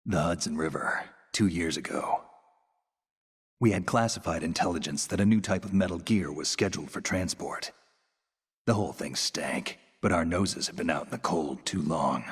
The Hudson River, 2 years ago. We had classified intelligence that a new type of metal gear was scheduled for transport. The whole thing stank, but our noses had been out in the cold too long.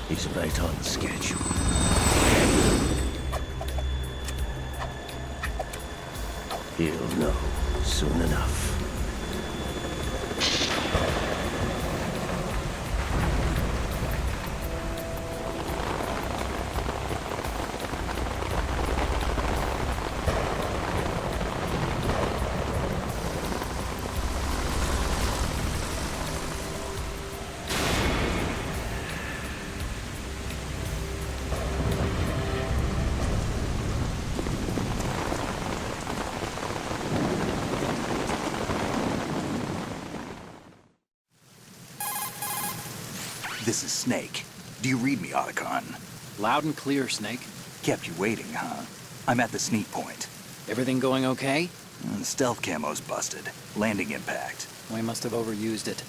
He's right on schedule. He'll know soon enough. This is Snake. Do you read me, Otacon? Loud and clear, Snake. Kept you waiting, huh? I'm at the sneak point. Everything going okay? The stealth camo's busted. Landing impact. We must have overused it.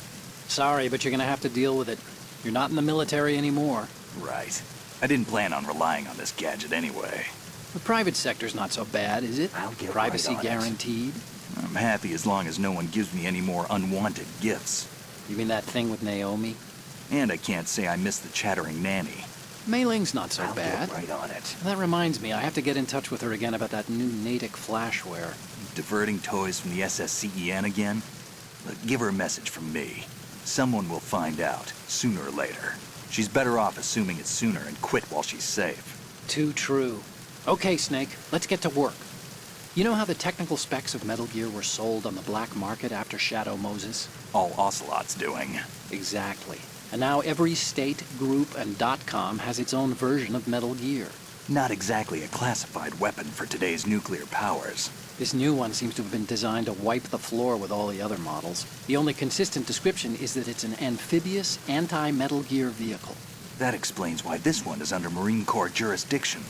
Sorry, but you're gonna have to deal with it. You're not in the military anymore. Right. I didn't plan on relying on this gadget anyway. The private sector's not so bad, is it? I'll get Privacy right on it. guaranteed? I'm happy as long as no one gives me any more unwanted gifts. You mean that thing with Naomi? And I can't say I miss the chattering nanny. Mei Ling's not so I'll bad. get right on it. That reminds me, I have to get in touch with her again about that new Natick flashware. Diverting toys from the SSCEN again? Look, give her a message from me. Someone will find out, sooner or later. She's better off assuming it's sooner and quit while she's safe. Too true. Okay, Snake, let's get to work. You know how the technical specs of Metal Gear were sold on the black market after Shadow Moses? All Ocelot's doing. Exactly. And now every state, group, and .com has its own version of Metal Gear. Not exactly a classified weapon for today's nuclear powers. This new one seems to have been designed to wipe the floor with all the other models. The only consistent description is that it's an amphibious, anti-Metal Gear vehicle. That explains why this one is under Marine Corps jurisdiction.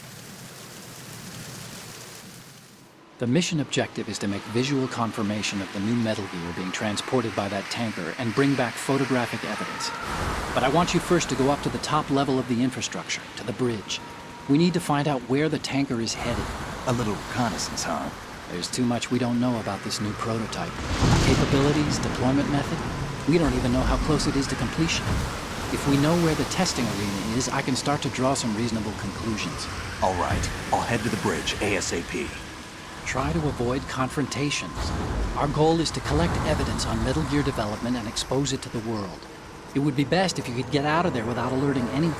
The mission objective is to make visual confirmation of the new Metal Gear being transported by that tanker and bring back photographic evidence. But I want you first to go up to the top level of the infrastructure, to the bridge. We need to find out where the tanker is headed. A little reconnaissance, huh? There's too much we don't know about this new prototype. Capabilities, deployment method. We don't even know how close it is to completion. If we know where the testing arena is, I can start to draw some reasonable conclusions. All right, I'll head to the bridge ASAP. Try to avoid confrontations. Our goal is to collect evidence on Metal Gear development and expose it to the world. It would be best if you could get out of there without alerting anyone.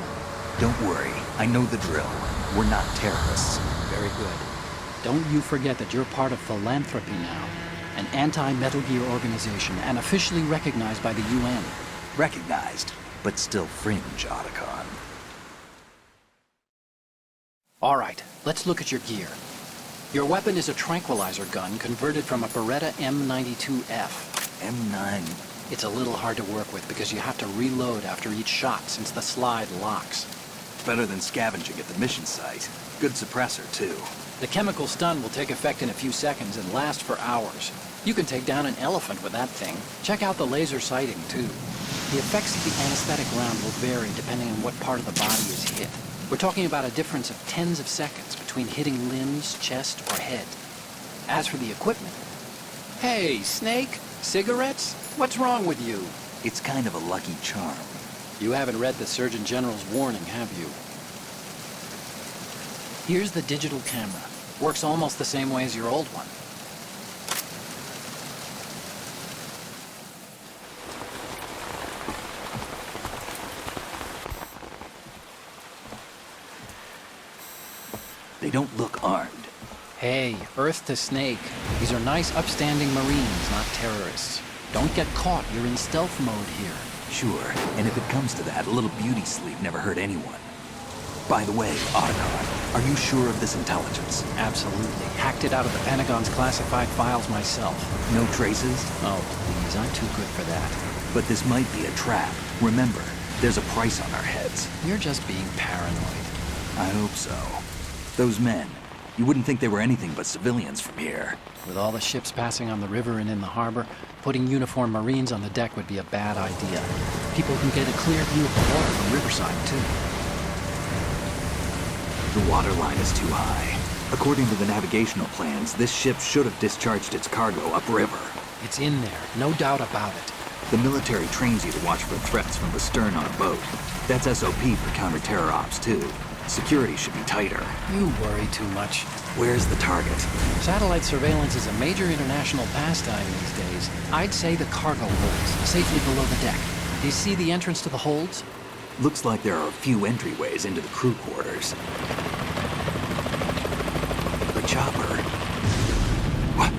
Don't worry, I know the drill. We're not terrorists. Very good. Don't you forget that you're part of Philanthropy now, an anti-Metal Gear organization and officially recognized by the UN. Recognized, but still fringe, Otacon. All right, let's look at your gear. Your weapon is a tranquilizer gun converted from a Beretta M92F. M9. It's a little hard to work with because you have to reload after each shot since the slide locks. Better than scavenging at the mission site. Good suppressor, too. The chemical stun will take effect in a few seconds and last for hours. You can take down an elephant with that thing. Check out the laser sighting, too. The effects of the anesthetic round will vary depending on what part of the body is hit. We're talking about a difference of tens of seconds between hitting limbs, chest, or head. As for the equipment... Hey, Snake? Cigarettes? What's wrong with you? It's kind of a lucky charm. You haven't read the Surgeon General's warning, have you? Here's the digital camera. Works almost the same way as your old one. They don't look armed. Hey, Earth to Snake. These are nice, upstanding Marines, not terrorists. Don't get caught. You're in stealth mode here. Sure, and if it comes to that, a little beauty sleep never hurt anyone. By the way, Otacon, are you sure of this intelligence? Absolutely. Hacked it out of the Pentagon's classified files myself. No traces? Oh, please, I'm too good for that. But this might be a trap. Remember, there's a price on our heads. You're just being paranoid. I hope so. Those men, you wouldn't think they were anything but civilians from here. With all the ships passing on the river and in the harbor, putting uniformed Marines on the deck would be a bad idea. People can get a clear view of the water from Riverside, too. The water line is too high. According to the navigational plans, this ship should have discharged its cargo upriver. It's in there, no doubt about it. The military trains you to watch for threats from the stern on a boat. That's SOP for counter-terror ops, too. Security should be tighter. You worry too much. Where's the target? Satellite surveillance is a major international pastime these days. I'd say the cargo holds, safely below the deck. Do you see the entrance to the holds? Looks like there are a few entryways into the crew quarters. The chopper. What?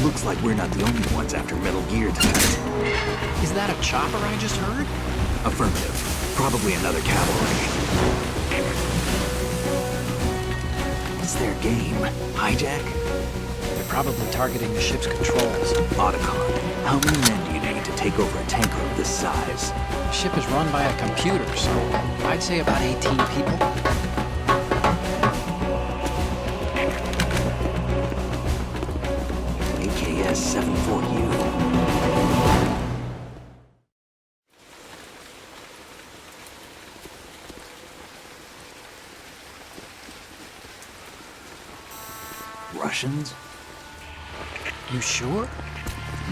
Looks like we're not the only ones after Metal Gear tonight. Is that a chopper I just heard? Affirmative. Probably another cavalry. What's their game? Hijack? They're probably targeting the ship's controls. Otacon, how many men do you need to take over a tanker of this size? The ship is run by a computer, so I'd say about 18 people. AKS 74U. Russians? You sure?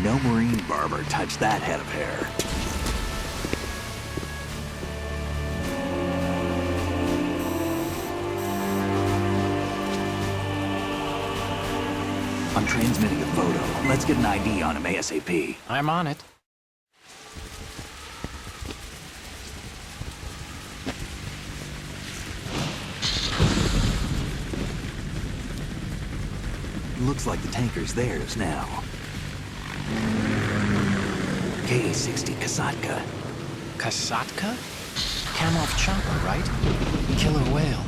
No Marine barber touched that head of hair. I'm transmitting a photo. Let's get an ID on him ASAP. I'm on it. Looks like the tanker's theirs now. KA-60 Kasatka. Kasatka? Kamov chopper, right? Killer whale.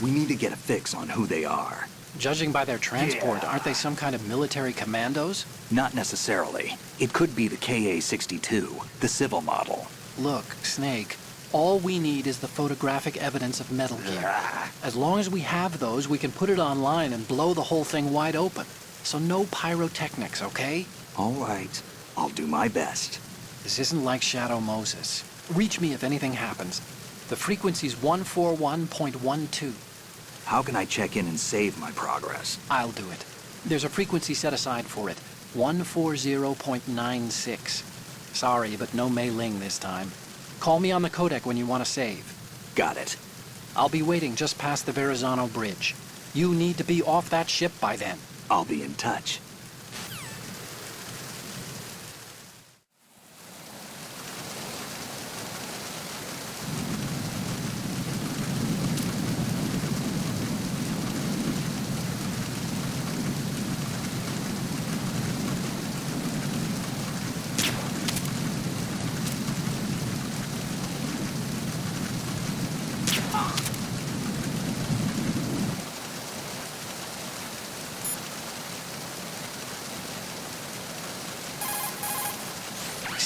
We need to get a fix on who they are. Judging by their transport, Yeah. aren't they some kind of military commandos? Not necessarily. It could be the KA-62, the civil model. Look, Snake, all we need is the photographic evidence of Metal Gear. As long as we have those, we can put it online and blow the whole thing wide open. So no pyrotechnics, okay? All right. I'll do my best. This isn't like Shadow Moses. Reach me if anything happens. The frequency's 141.12. How can I check in and save my progress? I'll do it. There's a frequency set aside for it. 140.96. Sorry, but no Mei Ling this time. Call me on the codec when you want to save. Got it. I'll be waiting just past the Verrazano Bridge. You need to be off that ship by then. I'll be in touch.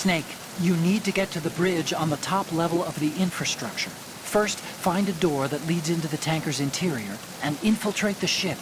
Snake, you need to get to the bridge on the top level of the infrastructure. First, find a door that leads into the tanker's interior and infiltrate the ship.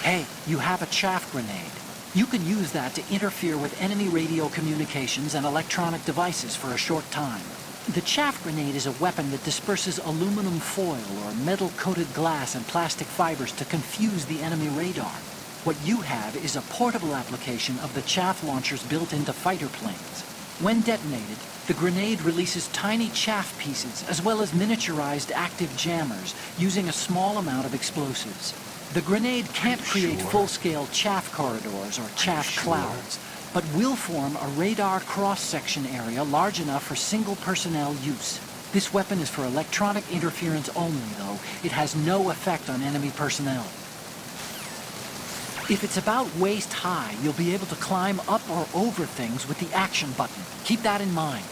Hey, you have a chaff grenade. You can use that to interfere with enemy radio communications and electronic devices for a short time. The chaff grenade is a weapon that disperses aluminum foil or metal-coated glass and plastic fibers to confuse the enemy radar. What you have is a portable application of the chaff launchers built into fighter planes. When detonated, the grenade releases tiny chaff pieces as well as miniaturized active jammers using a small amount of explosives. The grenade can't create full-scale chaff corridors or chaff clouds, but will form a radar cross-section area large enough for single personnel use. This weapon is for electronic interference only, though. It has no effect on enemy personnel. If it's about waist high, you'll be able to climb up or over things with the action button. Keep that in mind.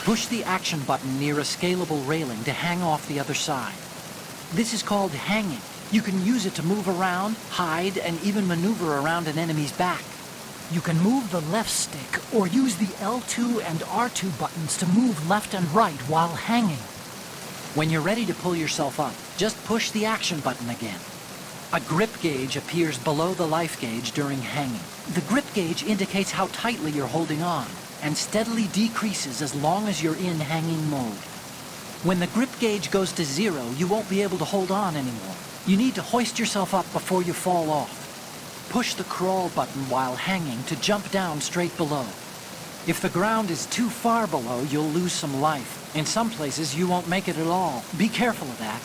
Push the action button near a scalable railing to hang off the other side. This is called hanging. You can use it to move around, hide, and even maneuver around an enemy's back. You can move the left stick or use the L2 and R2 buttons to move left and right while hanging. When you're ready to pull yourself up, just push the action button again. A grip gauge appears below the life gauge during hanging. The grip gauge indicates how tightly you're holding on, and steadily decreases as long as you're in hanging mode. When the grip gauge goes to 0, you won't be able to hold on anymore. You need to hoist yourself up before you fall off. Push the crawl button while hanging to jump down straight below. If the ground is too far below, you'll lose some life. In some places, you won't make it at all. Be careful of that.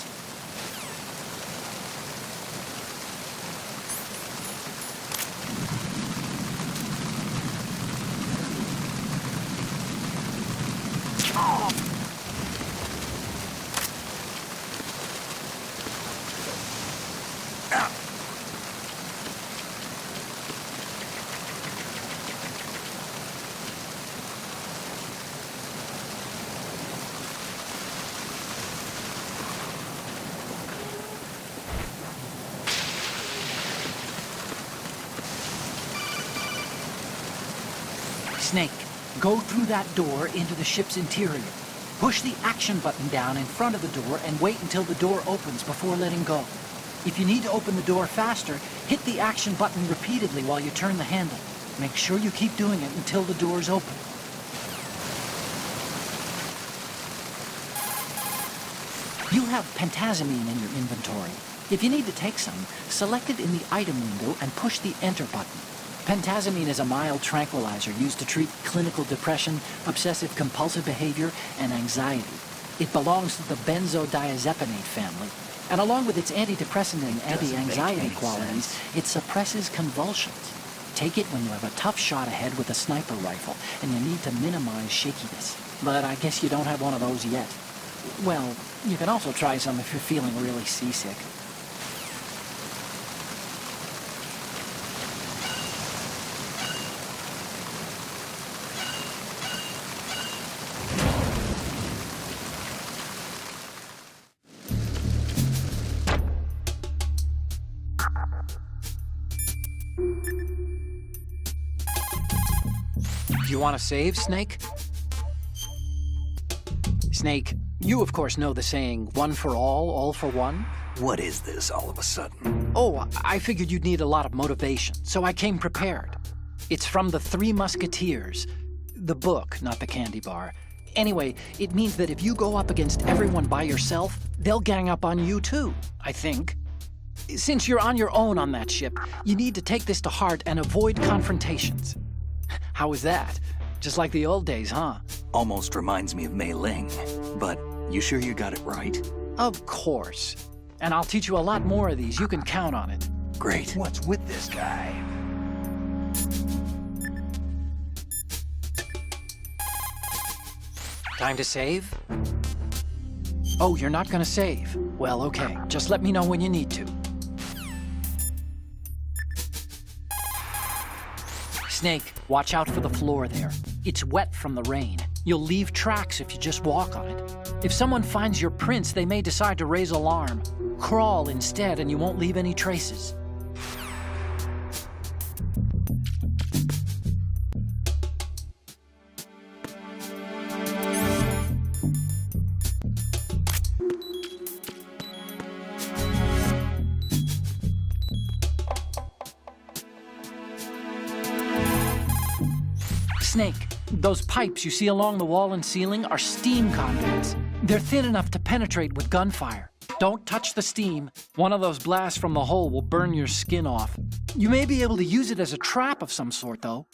Snake, go through that door into the ship's interior. Push the action button down in front of the door and wait until the door opens before letting go. If you need to open the door faster, hit the action button repeatedly while you turn the handle. Make sure you keep doing it until the door's open. You have pentazamine in your inventory. If you need to take some, select it in the item window and push the enter button. Pentazamine is a mild tranquilizer used to treat clinical depression, obsessive-compulsive behavior, and anxiety. It belongs to the benzodiazepinate family, and along with its antidepressant and anti-anxiety qualities, it suppresses convulsions. Take it when you have a tough shot ahead with a sniper rifle, and you need to minimize shakiness. But I guess you don't have one of those yet. Well, you can also try some if you're feeling really seasick. You want to save, Snake? Snake, you of course know the saying, one for all for one? What is this all of a sudden? Oh, I figured you'd need a lot of motivation, so I came prepared. It's from the Three Musketeers. The book, not the candy bar. Anyway, it means that if you go up against everyone by yourself, they'll gang up on you too, I think. Since you're on your own on that ship, you need to take this to heart and avoid confrontations. How was that? Just like the old days, huh? Almost reminds me of Mei Ling, but you sure you got it right? Of course. And I'll teach you a lot more of these. You can count on it. Great. What's with this guy? Time to save? Oh, you're not gonna save. Well, okay. Just let me know when you need to. Snake, watch out for the floor there. It's wet from the rain. You'll leave tracks if you just walk on it. If someone finds your prints, they may decide to raise alarm. Crawl instead and you won't leave any traces. Snake, those pipes you see along the wall and ceiling are steam conduits. They're thin enough to penetrate with gunfire. Don't touch the steam. One of those blasts from the hole will burn your skin off. You may be able to use it as a trap of some sort, though.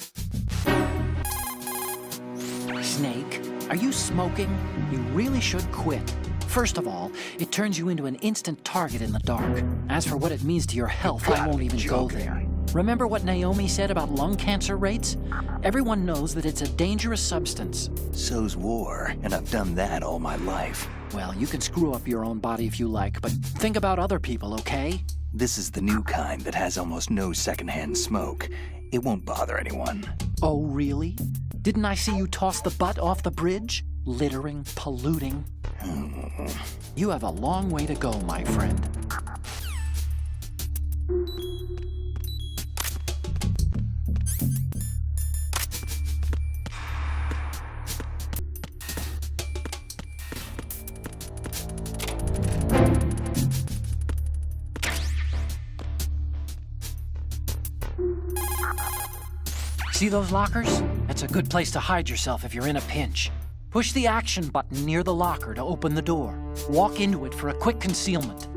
Snake, are you smoking? You really should quit. First of all, it turns you into an instant target in the dark. As for what it means to your health, I won't even go there. Remember what Naomi said about lung cancer rates? Everyone knows that it's a dangerous substance. So's war, and I've done that all my life. Well, you can screw up your own body if you like, but think about other people, okay? This is the new kind that has almost no secondhand smoke. It won't bother anyone. Oh, really? Didn't I see you toss the butt off the bridge? Littering, polluting. You have a long way to go, my friend. See those lockers? That's a good place to hide yourself if you're in a pinch. Push the action button near the locker to open the door. Walk into it for a quick concealment.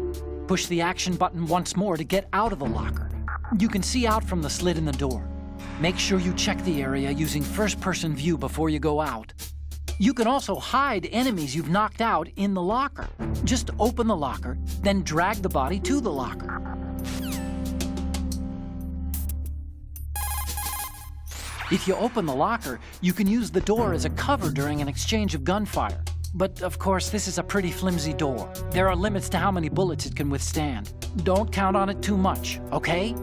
Push the action button once more to get out of the locker. You can see out from the slit in the door. Make sure you check the area using first-person view before you go out. You can also hide enemies you've knocked out in the locker. Just open the locker, then drag the body to the locker. If you open the locker, you can use the door as a cover during an exchange of gunfire. But, of course, this is a pretty flimsy door. There are limits to how many bullets it can withstand. Don't count on it too much, okay?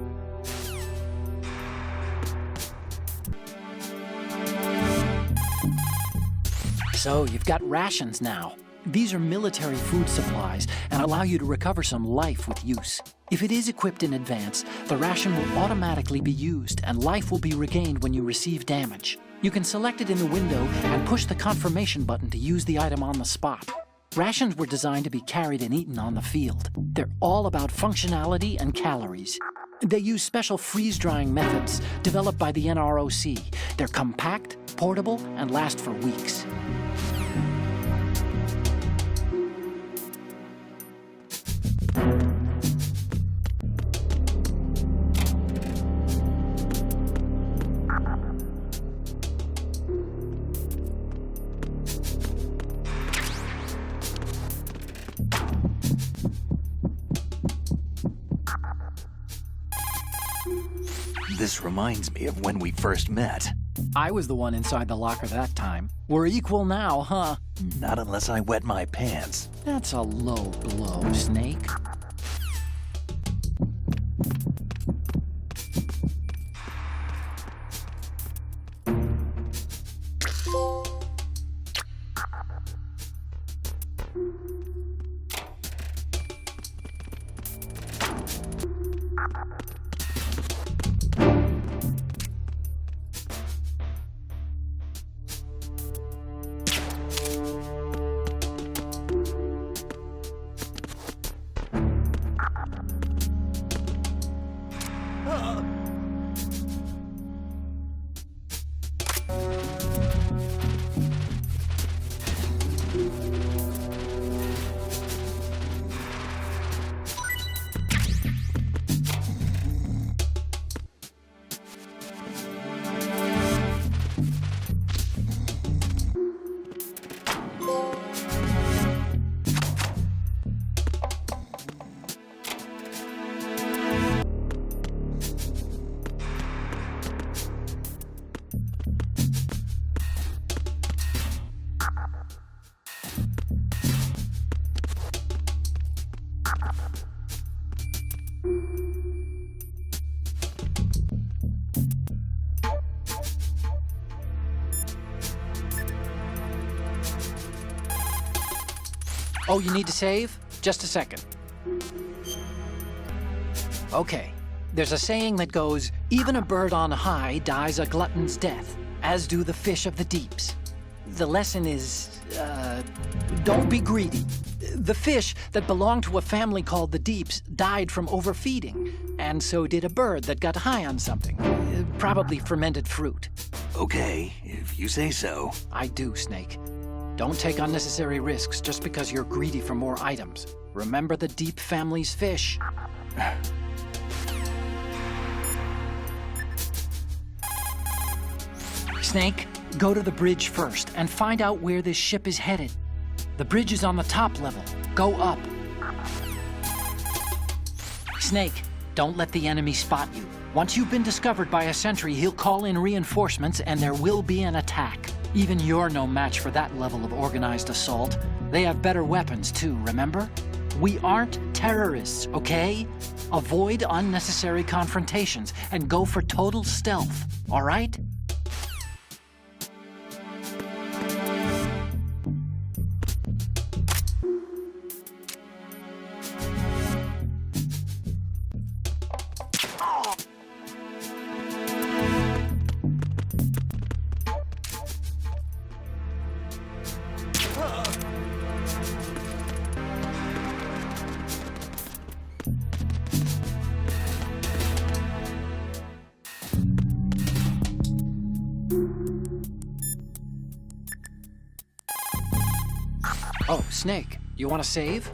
So, you've got rations now. These are military food supplies and allow you to recover some life with use. If it is equipped in advance, the ration will automatically be used and life will be regained when you receive damage. You can select it in the window and push the confirmation button to use the item on the spot. Rations were designed to be carried and eaten on the field. They're all about functionality and calories. They use special freeze-drying methods developed by the NROC. They're compact, portable, and last for weeks. This reminds me of when we first met. I was the one inside the locker that time. We're equal now, huh? Not unless I wet my pants. That's a low blow, Snake. Oh, you need to save? Just a second. Okay. There's a saying that goes, even a bird on high dies a glutton's death, as do the fish of the deeps. The lesson is, don't be greedy. The fish that belonged to a family called the Deeps died from overfeeding, and so did a bird that got high on something, probably fermented fruit. Okay, if you say so. I do, Snake. Don't take unnecessary risks just because you're greedy for more items. Remember the Deep family's fish. Snake, go to the bridge first and find out where this ship is headed. The bridge is on the top level. Go up. Snake, don't let the enemy spot you. Once you've been discovered by a sentry, he'll call in reinforcements and there will be an attack. Even you're no match for that level of organized assault. They have better weapons too, remember? We aren't terrorists, okay? Avoid unnecessary confrontations and go for total stealth, all right? Oh, Snake, you want to save?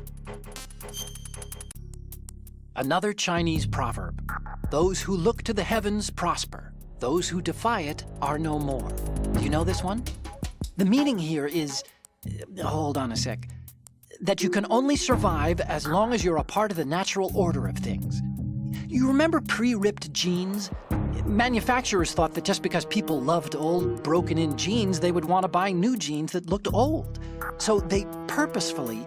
Another Chinese proverb. Those who look to the heavens prosper. Those who defy it are no more. Do you know this one? The meaning here is... hold on a sec. That you can only survive as long as you're a part of the natural order of things. You remember pre-ripped jeans? Manufacturers thought that just because people loved old, broken-in jeans, they would want to buy new jeans that looked old. So they purposefully...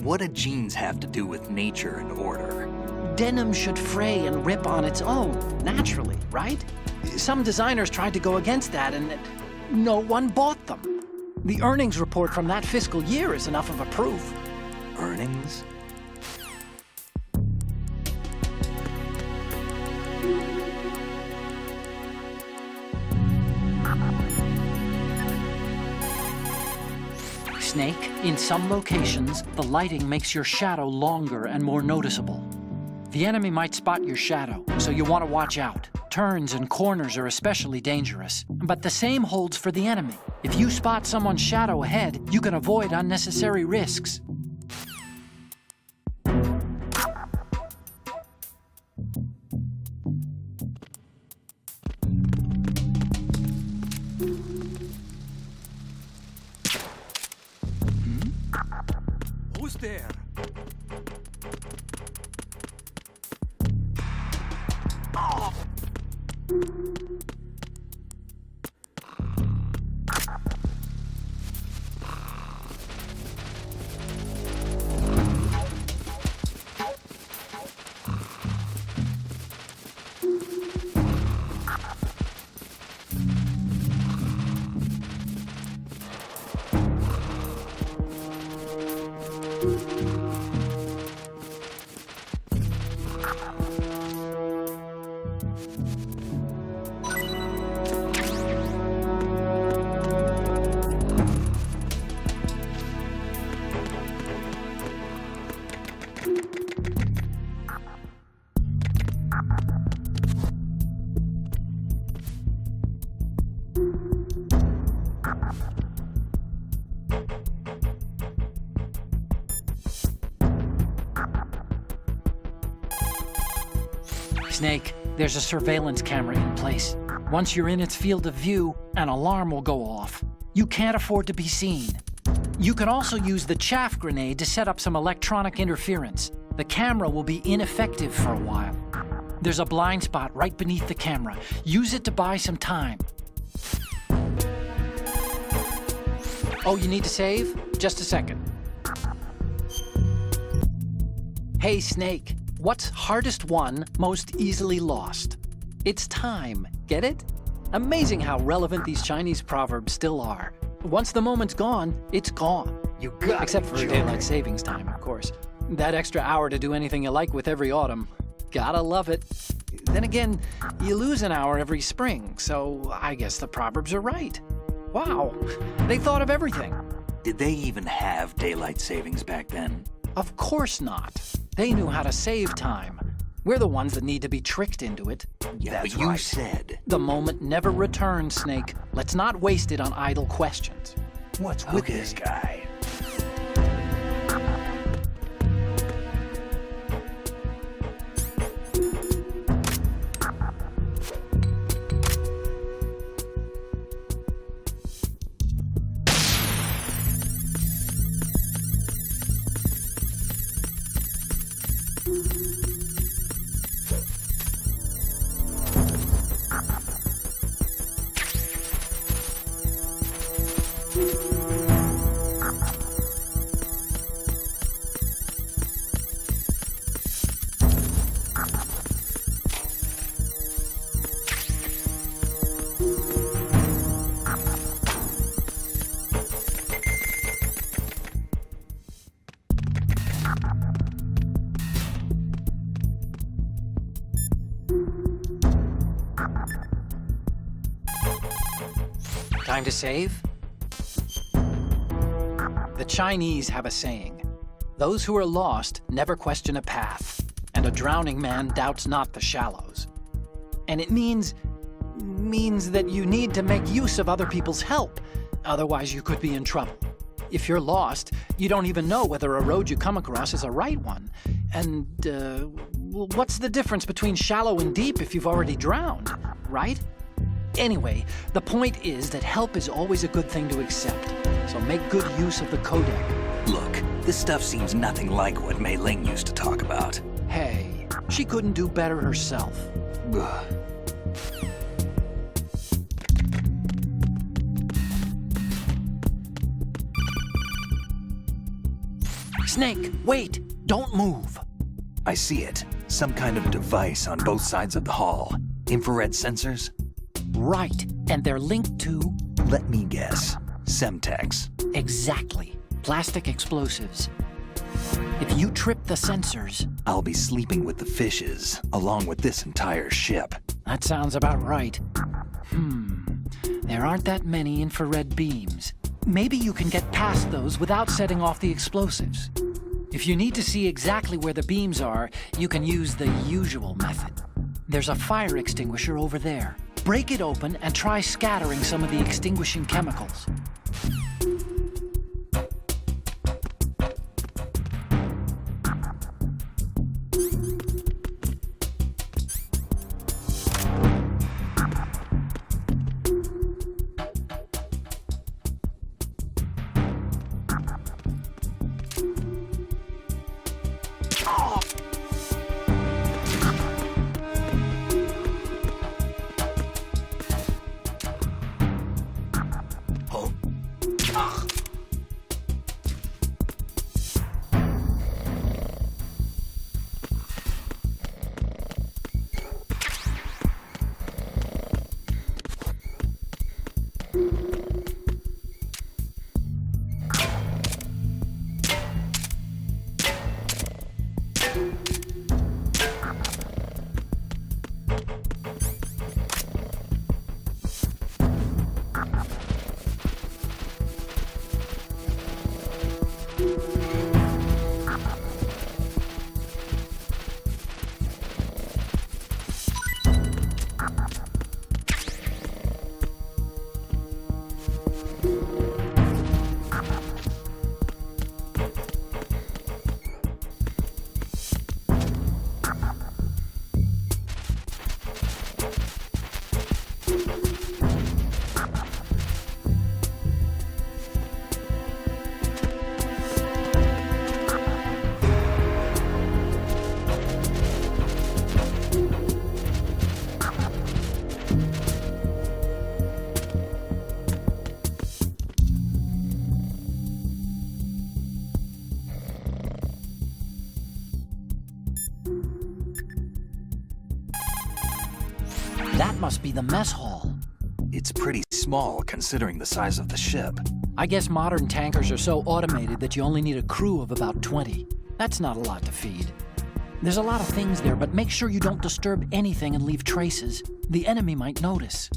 What do jeans have to do with nature and order? Denim should fray and rip on its own, naturally, right? Some designers tried to go against that, and no one bought them. The earnings report from that fiscal year is enough of a proof. Earnings? Snake, in some locations, the lighting makes your shadow longer and more noticeable. The enemy might spot your shadow, so you want to watch out. Turns and corners are especially dangerous. But the same holds for the enemy. If you spot someone's shadow ahead, you can avoid unnecessary risks. Who's there? Snake, there's a surveillance camera in place. Once you're in its field of view, an alarm will go off. You can't afford to be seen. You can also use the chaff grenade to set up some electronic interference. The camera will be ineffective for a while. There's a blind spot right beneath the camera. Use it to buy some time. Oh, you need to save? Just a second. Hey, Snake. What's hardest won, most easily lost? It's time. Get it? Amazing how relevant these Chinese proverbs still are. Once the moment's gone, it's gone. You got Except for daylight savings time, of course. That extra hour to do anything you like with every autumn. Gotta love it. Then again, you lose an hour every spring, so I guess the proverbs are right. Wow, they thought of everything. Did they even have daylight savings back then? Of course not. They knew how to save time. We're the ones that need to be tricked into it. Yeah, but you said. The moment never returns, Snake. Let's not waste it on idle questions. What's with this guy? Time to save? The Chinese have a saying, those who are lost never question a path, and a drowning man doubts not the shallows. And it means that you need to make use of other people's help, otherwise you could be in trouble. If you're lost, you don't even know whether a road you come across is a right one. And, well, what's the difference between shallow and deep if you've already drowned, right? Anyway, the point is that help is always a good thing to accept, so make good use of the codec. Look, this stuff seems nothing like what Mei Ling used to talk about. Hey, she couldn't do better herself. Ugh. Snake, wait! Don't move! I see it. Some kind of device on both sides of the hall. Infrared sensors? Right, and they're linked to... Let me guess. Semtex. Exactly. Plastic explosives. If you trip the sensors... I'll be sleeping with the fishes, along with this entire ship. That sounds about right. There aren't that many infrared beams. Maybe you can get past those without setting off the explosives. If you need to see exactly where the beams are, you can use the usual method. There's a fire extinguisher over there. Break it open and try scattering some of the extinguishing chemicals. That must be the mess hall. It's pretty small considering the size of the ship. I guess modern tankers are so automated that you only need a crew of about 20. That's not a lot to feed. There's a lot of things there, but make sure you don't disturb anything and leave traces. The enemy might notice.